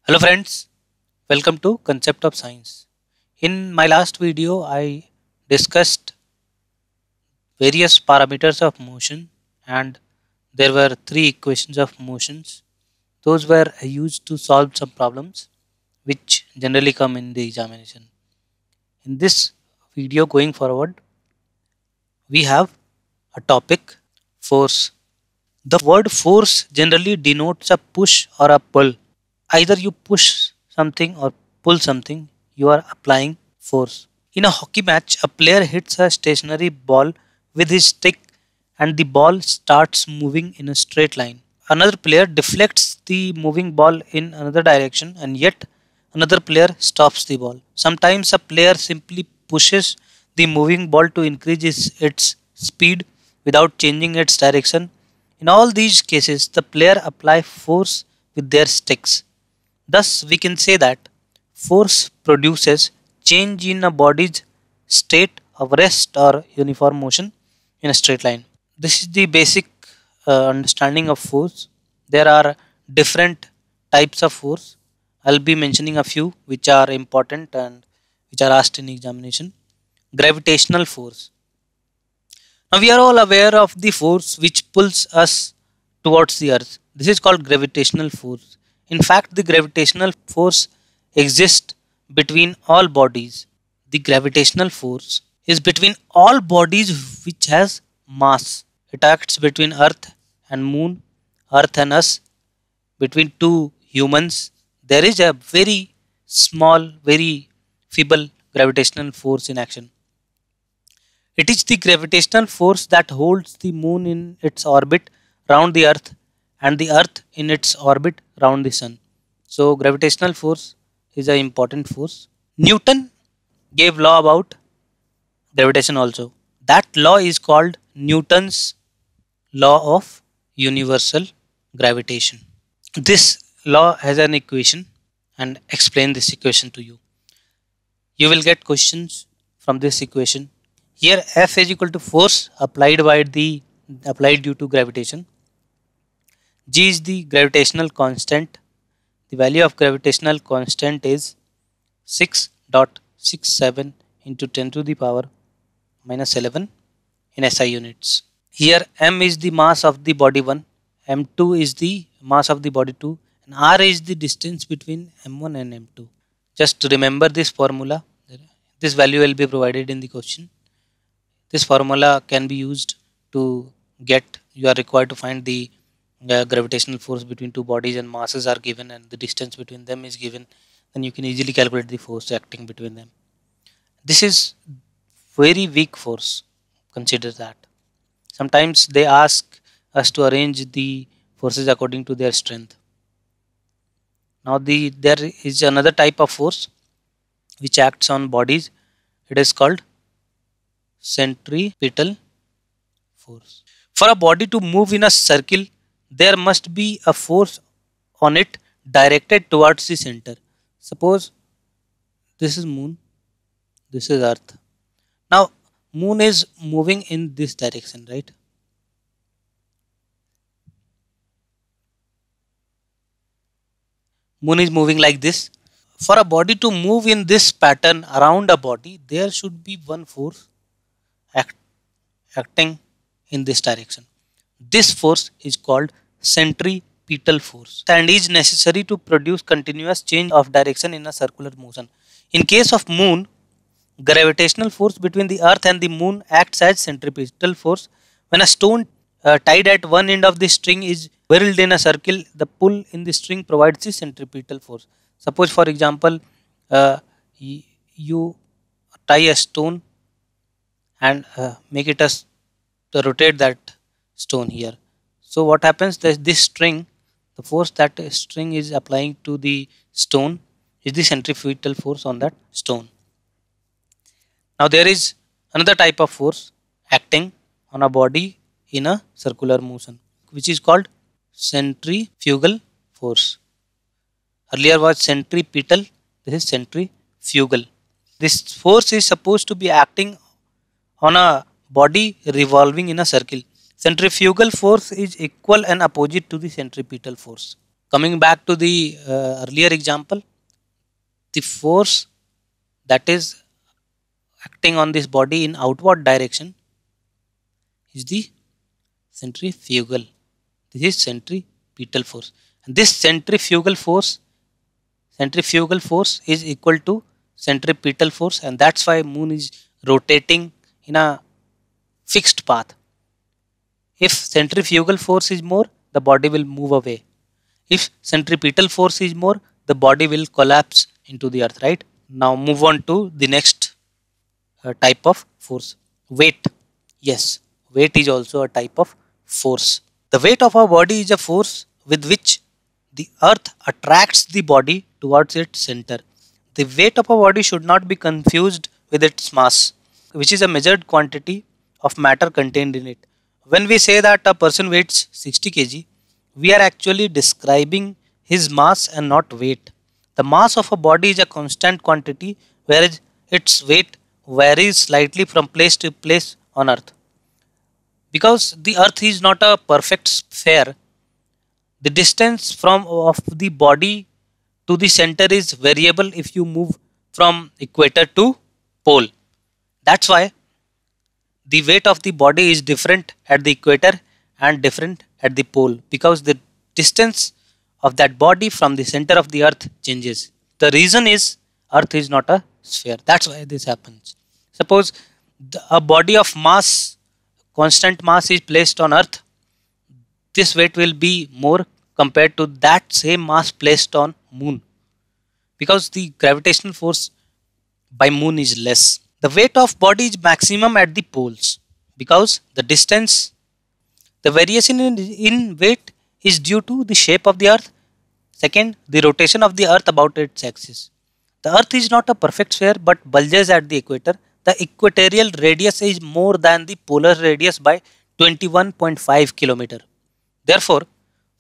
Hello friends, welcome to Concept of Science. In my last video, I discussed various parameters of motion and there were three equations of motions. Those were used to solve some problems which generally come in the examination. In this video going forward, we have a topic force. The word force generally denotes a push or a pull. Either you push something or pull something, you are applying force. In a hockey match, a player hits a stationary ball with his stick and the ball starts moving in a straight line. Another player deflects the moving ball in another direction and yet another player stops the ball. Sometimes a player simply pushes the moving ball to increase its speed without changing its direction. In all these cases, the player apply force with their sticks. Thus, we can say that force produces change in a body's state of rest or uniform motion in a straight line. This is the basic understanding of force. There are different types of force. I'll be mentioning a few which are important and which are asked in examination. Gravitational force. Now we are all aware of the force which pulls us towards the earth. This is called gravitational force. In fact, the gravitational force exists between all bodies. The gravitational force is between all bodies which has mass. It acts between earth and moon, earth and us, between two humans. There is a very small, very feeble gravitational force in action. It is the gravitational force that holds the moon in its orbit round the earth and the earth in its orbit round the sun. So gravitational force is an important force. Newton gave law about gravitation also. That law is called Newton's law of universal gravitation. This law has an equation and explain this equation to you. You will get questions from this equation. Here F is equal to force applied due to gravitation. G is the gravitational constant. The value of gravitational constant is 6.67 into 10 to the power minus 11 in SI units. Here M is the mass of the body 1, M2 is the mass of the body 2 and R is the distance between M1 and M2. Just remember this formula. This value will be provided in the question. This formula can be used to you are required to find the gravitational force between two bodies and masses are given and the distance between them is given. Then you can easily calculate the force acting between them. This is very weak force. Consider that. Sometimes they ask us to arrange the forces according to their strength. Now there is another type of force which acts on bodies. It is called centripetal force. For a body to move in a circle, there must be a force on it directed towards the center. Suppose this is moon, this is earth. Now moon is moving in this direction, right? Moon is moving like this. For a body to move in this pattern around a body, there should be one force acting in this direction. This force is called centripetal force and is necessary to produce continuous change of direction in a circular motion. In case of moon, gravitational force between the earth and the moon acts as centripetal force. When a stone tied at one end of the string is whirled in a circle, the pull in the string provides the centripetal force. Suppose for example, you tie a stone and make it to rotate that stone here. So what happens that this string, the force that string is applying to the stone is the centrifugal force on that stone. Now there is another type of force acting on a body in a circular motion which is called centrifugal force. Earlier was centripetal, this is centrifugal. This force is supposed to be acting on a body revolving in a circle. Centrifugal force is equal and opposite to the centripetal force. Coming back to the earlier example, the force that is acting on this body in outward direction is the centrifugal. This is centripetal force. And this centrifugal force is equal to centripetal force, and that's why moon is rotating in a fixed path. If centrifugal force is more, the body will move away. If centripetal force is more, the body will collapse into the earth, right? Now move on to the next type of force, weight. Yes, weight is also a type of force. The weight of our body is a force with which the earth attracts the body towards its center. The weight of a body should not be confused with its mass, which is a measured quantity of matter contained in it. When we say that a person weighs 60 kg, we are actually describing his mass and not weight. The mass of a body is a constant quantity, whereas its weight varies slightly from place to place on earth. Because the earth is not a perfect sphere, the distance from of the body to the center is variable if you move from equator to pole. That's why the weight of the body is different at the equator and different at the pole, because the distance of that body from the center of the earth changes. The reason is earth is not a sphere. That's why this happens. Suppose a body of mass, constant mass is placed on earth, this weight will be more compared to that same mass placed on moon, because the gravitational force by moon is less. The weight of body is maximum at the poles, because the variation in weight is due to the shape of the earth. Second, the rotation of the earth about its axis. The earth is not a perfect sphere but bulges at the equator. The equatorial radius is more than the polar radius by 21.5 km. Therefore,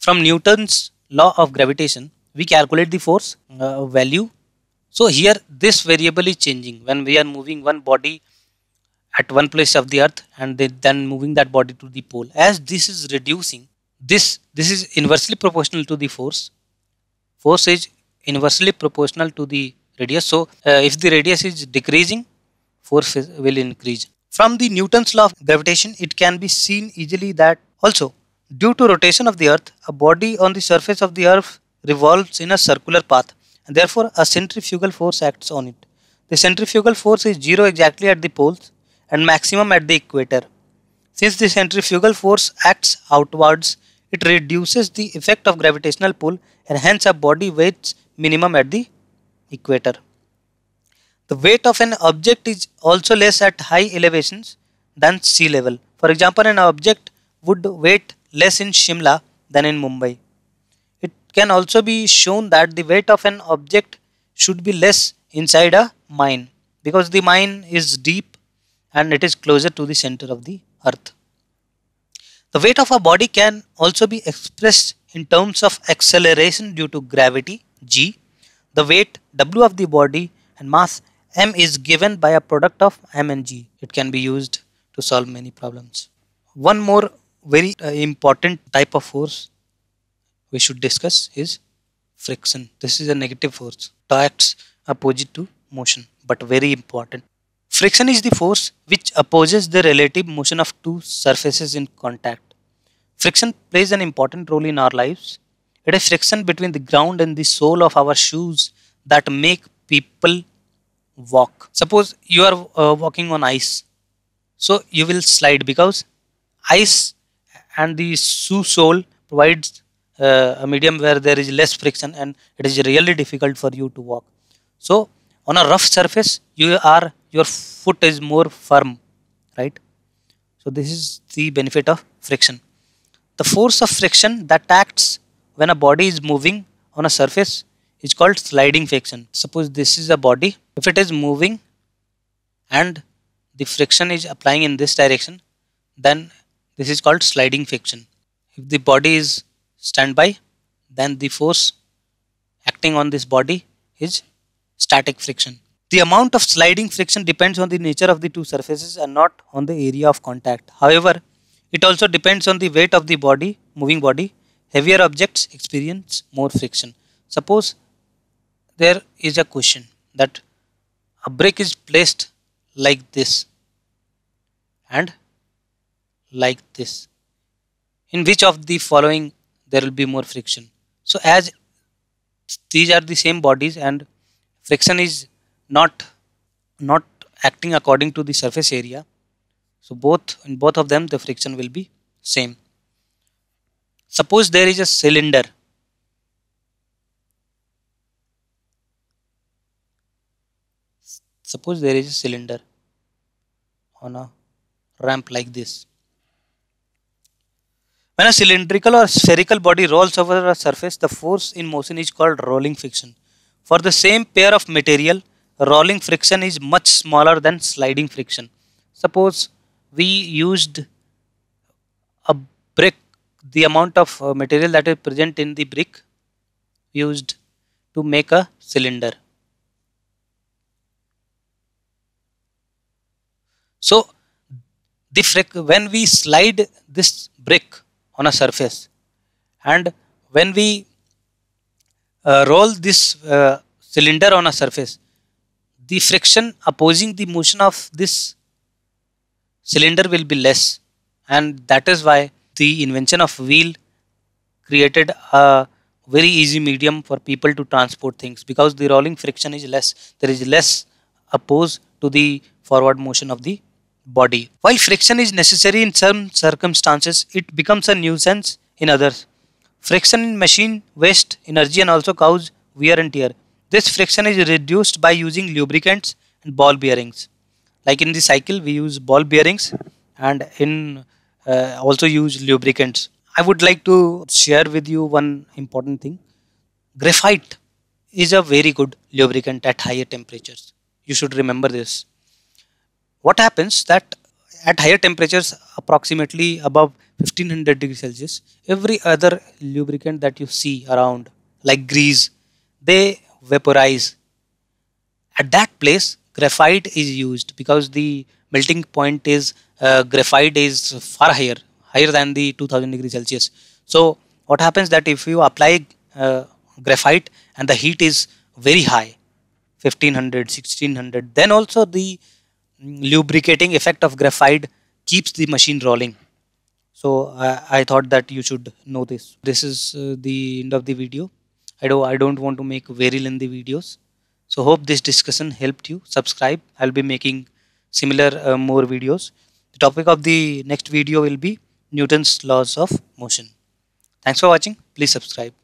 from Newton's law of gravitation, we calculate the force value. So here this variable is changing when we are moving one body at one place of the earth and then moving that body to the pole. As this is reducing, this is inversely proportional to the force. Force is inversely proportional to the radius. So if the radius is decreasing, force will increase. From the Newton's law of gravitation, it can be seen easily that also, due to rotation of the earth, a body on the surface of the earth revolves in a circular path, and therefore a centrifugal force acts on it. The centrifugal force is zero exactly at the poles and maximum at the equator. Since the centrifugal force acts outwards, it reduces the effect of gravitational pull, and hence a body weighs minimum at the equator. The weight of an object is also less at high elevations than sea level. For example, an object would weight less in Shimla than in Mumbai. It can also be shown that the weight of an object should be less inside a mine, because the mine is deep and it is closer to the center of the earth. The weight of a body can also be expressed in terms of acceleration due to gravity, g. The weight w of the body and mass m is given by a product of m and g. It can be used to solve many problems. One more very important type of force we should discuss is friction. This is a negative force. It acts opposite to motion, but very important. Friction is the force which opposes the relative motion of two surfaces in contact. Friction plays an important role in our lives. It is friction between the ground and the sole of our shoes that make people walk. Suppose you are walking on ice, so you will slide because ice and the shoe sole provides a medium where there is less friction and it is really difficult for you to walk. So on a rough surface, your foot is more firm, right? So this is the benefit of friction. The force of friction that acts when a body is moving on a surface is called sliding friction. Suppose this is a body. If it is moving and the friction is applying in this direction, then this is called sliding friction. If the body is standby, then the force acting on this body is static friction. The amount of sliding friction depends on the nature of the two surfaces and not on the area of contact. However, it also depends on the weight of the body, moving body, heavier objects experience more friction. Suppose there is a question that a brick is placed like this and like this. In which of the following there will be more friction? So as these are the same bodies and friction is not not acting according to the surface area, so both of them the friction will be same. Suppose there is a cylinder. Suppose there is a cylinder on a ramp like this. When a cylindrical or spherical body rolls over a surface, the force in motion is called rolling friction. For the same pair of material, rolling friction is much smaller than sliding friction. Suppose we used a brick, the amount of material that is present in the brick used to make a cylinder. So when we slide this brick on a surface and when we roll this cylinder on a surface, the friction opposing the motion of this cylinder will be less, and that is why the invention of wheel created a very easy medium for people to transport things, because the rolling friction is less, there is less opposed to the forward motion of the body. While friction is necessary in some circumstances, it becomes a nuisance in others. Friction in machine waste energy and also cause wear and tear. This friction is reduced by using lubricants and ball bearings. Like in the cycle, we use ball bearings and in also use lubricants. I would like to share with you one important thing. Graphite is a very good lubricant at higher temperatures. You should remember this. What happens that at higher temperatures, approximately above 1500 degrees Celsius, every other lubricant that you see around, like grease, they vaporize. At that place, graphite is used because the melting point is graphite is far higher than the 2000 degrees Celsius. So what happens that if you apply graphite and the heat is very high, 1500, 1600, then also the lubricating effect of graphite keeps the machine rolling. So I thought that you should know this. This is the end of the video. I don't want to make very lengthy videos. So hope this discussion helped you. Subscribe. I'll be making similar more videos. The topic of the next video will be Newton's laws of motion. Thanks for watching. Please subscribe.